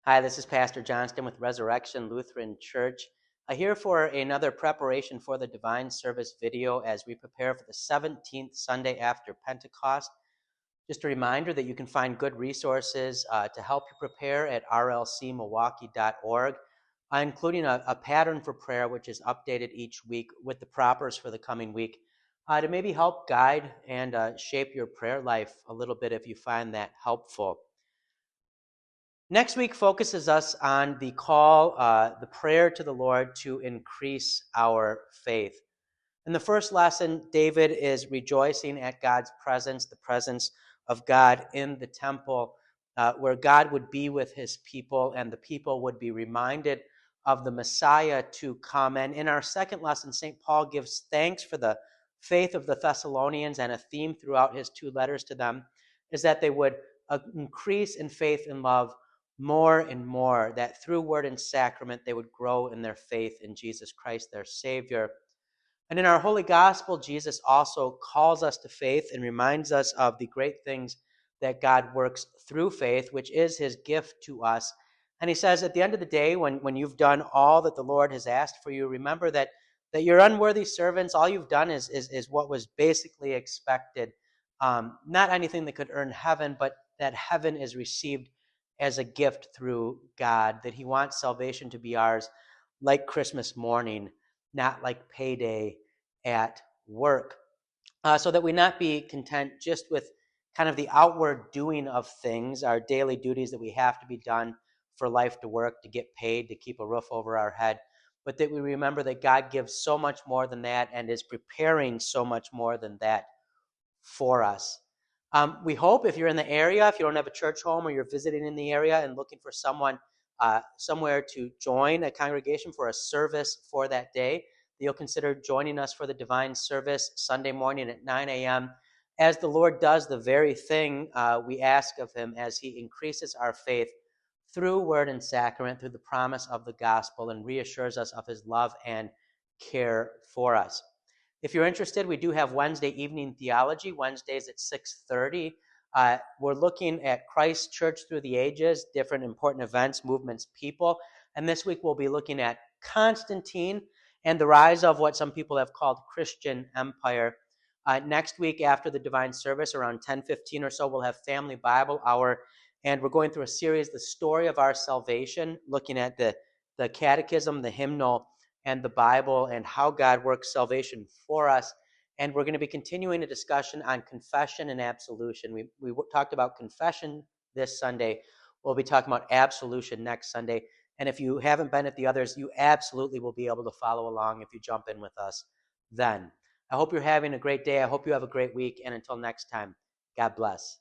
Hi, this is Pastor Johnston with Resurrection Lutheran Church. Here for another preparation for the Divine Service video as we prepare for the 17th Sunday after Pentecost. Just a reminder that you can find good resources to help you prepare at rlcmilwaukee.org, including a pattern for prayer which is updated each week with the propers for the coming week to maybe help guide and shape your prayer life a little bit if you find that helpful. Next week focuses us on the call, the prayer to the Lord to increase our faith. In the first lesson, David is rejoicing at God's presence, the presence of God in the temple, where God would be with his people and the people would be reminded of the Messiah to come. And in our second lesson, St. Paul gives thanks for the faith of the Thessalonians, and a theme throughout his two letters to them is that they would increase in faith and love more and more, that through word and sacrament they would grow in their faith in Jesus Christ, their Savior. And in our Holy Gospel, Jesus also calls us to faith and reminds us of the great things that God works through faith, which is his gift to us. And he says, at the end of the day, when you've done all that the Lord has asked for you, remember that you're unworthy servants. All you've done is what was basically expected. Not anything that could earn heaven, but that heaven is received as a gift through God, that he wants salvation to be ours like Christmas morning, not like payday at work, so that we not be content just with kind of the outward doing of things, our daily duties that we have to be done for life to work, to get paid, to keep a roof over our head, but that we remember that God gives so much more than that and is preparing so much more than that for us. We hope if you're in the area, if you don't have a church home or you're visiting in the area and looking for someone somewhere to join a congregation for a service for that day, you'll consider joining us for the divine service Sunday morning at 9 a.m. as the Lord does the very thing we ask of him as he increases our faith through word and sacrament, through the promise of the gospel, and reassures us of his love and care for us. If you're interested, we do have Wednesday evening theology, Wednesdays at 6:30. We're looking at Christ's church through the ages, different important events, movements, people. And this week we'll be looking at Constantine and the rise of what some people have called Christian empire. Next week after the divine service, around 10:15 or so, we'll have Family Bible Hour. And we're going through a series, The Story of Our Salvation, looking at the catechism, the hymnal, and the Bible and how God works salvation for us. And we're going to be continuing a discussion on confession and absolution. We talked about confession this Sunday. We'll be talking about absolution next Sunday. And if you haven't been at the others, you absolutely will be able to follow along if you jump in with us then. I hope you're having a great day. I hope you have a great week. And until next time, God bless.